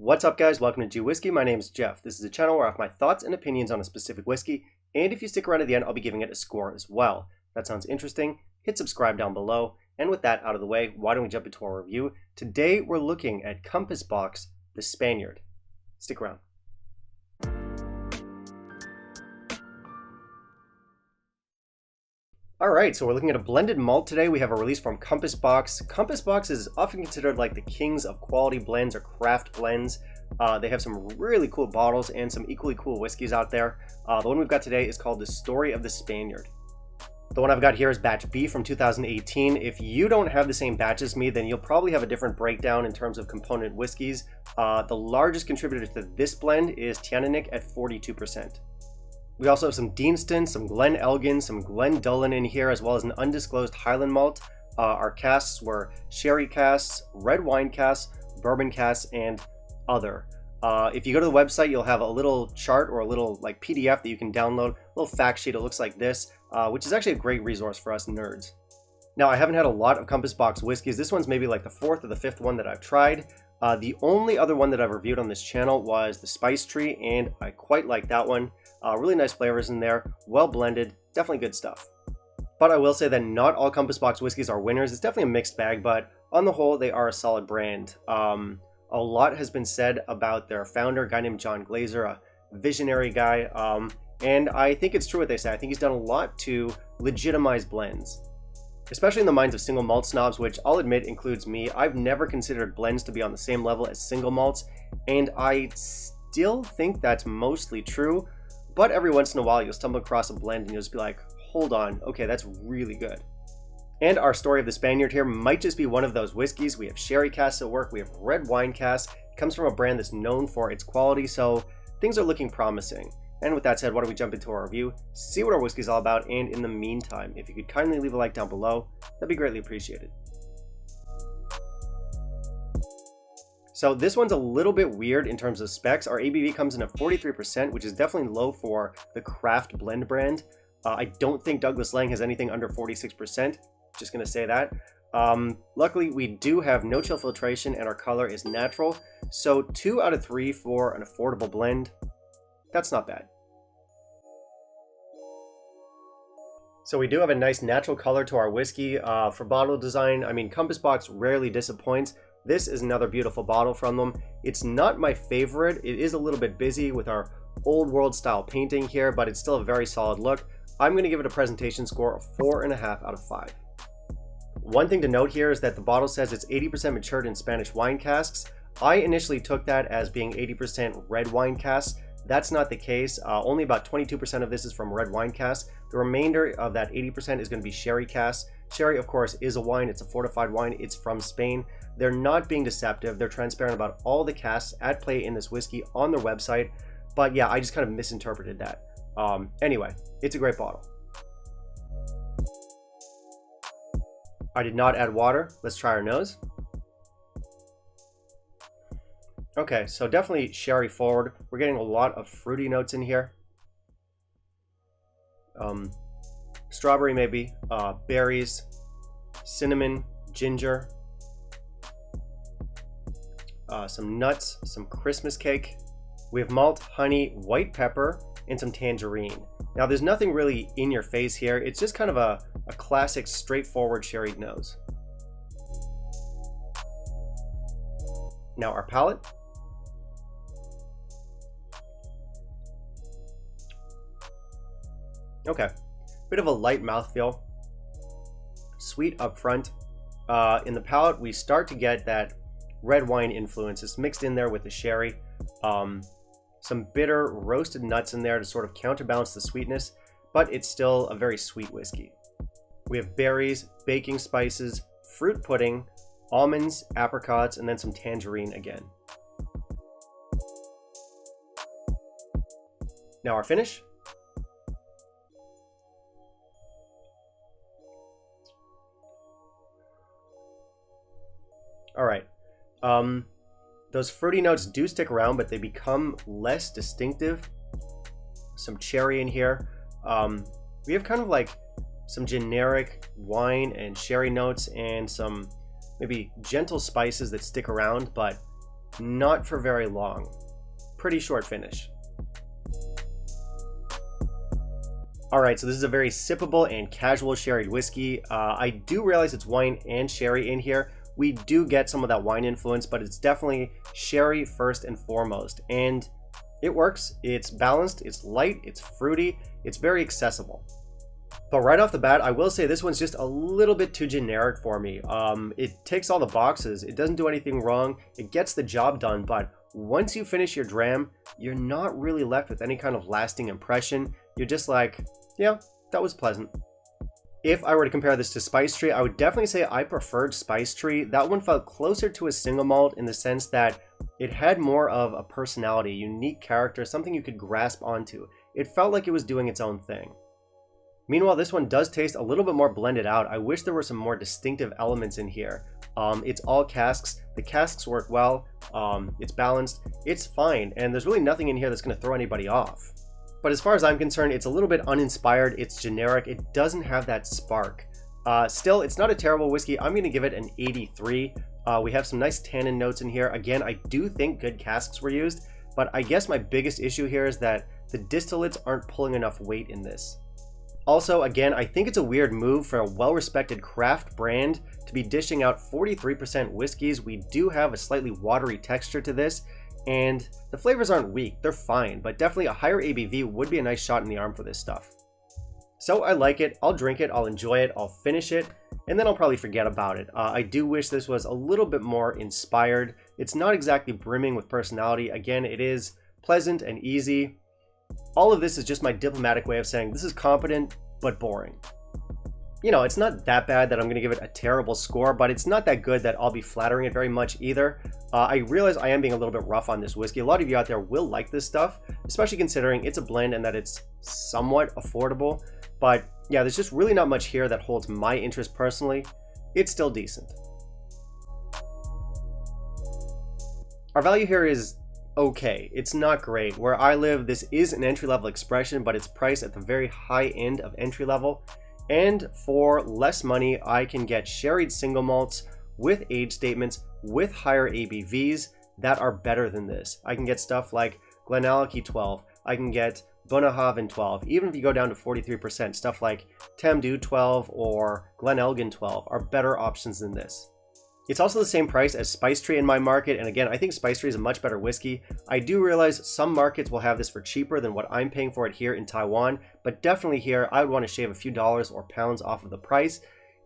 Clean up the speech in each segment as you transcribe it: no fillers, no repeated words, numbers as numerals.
What's up, guys? Welcome to Whiskey. My name is Jeff. This is a channel where I have my thoughts and opinions on a specific whiskey, and if you stick around to the end, I'll be giving it a score as well. If that sounds interesting, hit subscribe down below. And with that out of the way, why don't we jump into our review? Today, we're looking at Compass Box, the Spaniard. Stick around. Alright, so we're looking at a blended malt today. We have a release from Compass Box. Compass Box is often considered like the kings of quality blends or craft blends. They have some really cool bottles and some equally cool whiskeys out there. The one we've got today is called The Story of the Spaniard. The one I've got here is batch B from 2018. If you don't have the same batch as me, then you'll probably have a different breakdown in terms of component whiskeys. The largest contributor to this blend is Tannic at 42%. We also have some Deanston, some Glen Elgin, some Glen Dullen in here, as well as an undisclosed Highland malt. Our casks were sherry casks, red wine casks, bourbon casks, and other. If you go to the website, you'll have a little chart or a little like PDF that you can download, a little fact sheet. It looks like this, which is actually a great resource for us nerds. Now, I haven't had a lot of Compass Box whiskeys. This one's maybe like the fourth or the fifth one that I've tried. The only other one that I've reviewed on this channel was the Spice Tree, and I quite like that one. Really nice flavors in there, well blended, definitely good stuff. But I will say that not all Compass Box whiskeys are winners. It's definitely a mixed bag, but on the whole, they are a solid brand. A lot has been said about their founder, a guy named John Glazer, a visionary guy, and I think it's true what they say. I think he's done a lot to legitimize blends, especially in the minds of single malt snobs, which I'll admit includes me. I've never considered blends to be on the same level as single malts, and I still think that's mostly true. But every once in a while, you'll stumble across a blend and you'll just be like, hold on, okay, that's really good. And our story of the Spaniard here might just be one of those whiskeys. We have sherry casks at work, we have red wine casks. It comes from a brand that's known for its quality, so things are looking promising. And with that said, why don't we jump into our review, see what our whiskey's all about, and in the meantime, if you could kindly leave a like down below, that'd be greatly appreciated. So this one's a little bit weird in terms of specs. Our ABV comes in at 43%, which is definitely low for the craft blend brand. I don't think Douglas Lang has anything under 46%, just gonna say that. Luckily, we do have no chill filtration and our color is natural. So 2 out of 3 for an affordable blend. That's not bad. So we do have a nice natural color to our whiskey. For bottle design, I mean, Compass Box rarely disappoints. This is another beautiful bottle from them. It's not my favorite. It is a little bit busy with our old world style painting here, but it's still a very solid look. I'm going to give it a presentation score of 4.5 out of 5. One thing to note here is that the bottle says it's 80% matured in Spanish wine casks. I initially took that as being 80% red wine casks. That's not the case. Only about 22% of this is from red wine casks. The remainder of that 80% is going to be sherry casks. Sherry, of course, is a wine. It's a fortified wine. It's from Spain. They're not being deceptive. They're transparent about all the casks at play in this whiskey on their website. But yeah, I just kind of misinterpreted that. Anyway, it's a great bottle. I did not add water. Let's try our nose. Okay, so definitely sherry forward. We're getting a lot of fruity notes in here. Strawberry maybe, berries, cinnamon, ginger, some nuts, some Christmas cake. We have malt, honey, white pepper, and some tangerine. Now there's nothing really in your face here. It's just kind of a classic straightforward sherry nose. Now our palate. Okay, bit of a light mouthfeel, sweet up front. In the palate, we start to get that red wine influence. It's mixed in there with the sherry. Some bitter roasted nuts in there to sort of counterbalance the sweetness, but it's still a very sweet whiskey. We have berries, baking spices, fruit pudding, almonds, apricots, and then some tangerine again. Now our finish. All right, those fruity notes do stick around, but they become less distinctive. Some cherry in here. We have kind of like some generic wine and sherry notes and some maybe gentle spices that stick around, but not for very long. Pretty short finish. Alright, so this is a very sippable and casual sherried whiskey. I do realize it's wine and sherry in here. We do get some of that wine influence, but it's definitely sherry first and foremost. And it works. It's balanced, it's light, it's fruity, it's very accessible. But right off the bat, I will say this one's just a little bit too generic for me. It ticks all the boxes. It doesn't do anything wrong. It gets the job done, but once you finish your dram, you're not really left with any kind of lasting impression. You're just like, yeah, that was pleasant. If I were to compare this to Spice Tree, I would definitely say I preferred Spice Tree. That one felt closer to a single malt in the sense that it had more of a personality, unique character, something you could grasp onto. It felt like it was doing its own thing. Meanwhile, this one does taste a little bit more blended out. I wish there were some more distinctive elements in here. It's all casks. The casks work well. It's balanced. It's fine. And there's really nothing in here that's going to throw anybody off. But as far as I'm concerned, it's a little bit uninspired. It's generic. It doesn't have that spark. Still, it's not a terrible whiskey. I'm going to give it an 83. We have some nice tannin notes in here. Again, I do think good casks were used, but I guess my biggest issue here is that the distillates aren't pulling enough weight in this. Also, again, I think it's a weird move for a well-respected craft brand to be dishing out 43% whiskeys. We do have a slightly watery texture to this, and the flavors aren't weak, they're fine, but definitely a higher ABV would be a nice shot in the arm for this stuff. So I like it, I'll drink it, I'll enjoy it, I'll finish it, and then I'll probably forget about it. I do wish this was a little bit more inspired. It's not exactly brimming with personality. Again, it is pleasant and easy. All of this is just my diplomatic way of saying this is competent, but boring. You know, it's not that bad that I'm going to give it a terrible score, but it's not that good that I'll be flattering it very much either. I realize I am being a little bit rough on this whiskey. A lot of you out there will like this stuff, especially considering it's a blend and that it's somewhat affordable. But yeah, there's just really not much here that holds my interest personally. It's still decent. Our value here is okay. It's not great. Where I live, this is an entry-level expression, but it's priced at the very high end of entry-level. And for less money, I can get sherried single malts with age statements with higher ABVs that are better than this. I can get stuff like Glenallachie 12. I can get Bunnahabhain 12. Even if you go down to 43%, stuff like Tamdhu 12 or Glenelgin 12 are better options than this. It's also the same price as Spice Tree in my market, and again, I think Spice Tree is a much better whiskey. I do realize some markets will have this for cheaper than what I'm paying for it here in Taiwan, but definitely here, I would want to shave a few dollars or pounds off of the price,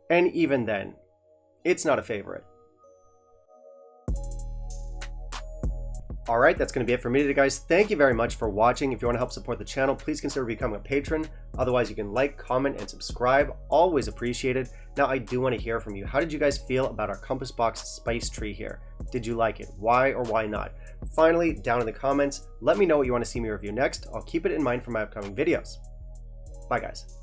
and even then, it's not a favorite. Alright, that's going to be it for me today, guys. Thank you very much for watching. If you want to help support the channel, please consider becoming a patron. Otherwise, you can like, comment, and subscribe. Always appreciated. Now, I do want to hear from you. How did you guys feel about our Compass Box Spice Tree here? Did you like it? Why or why not? Finally, down in the comments, let me know what you want to see me review next. I'll keep it in mind for my upcoming videos. Bye, guys.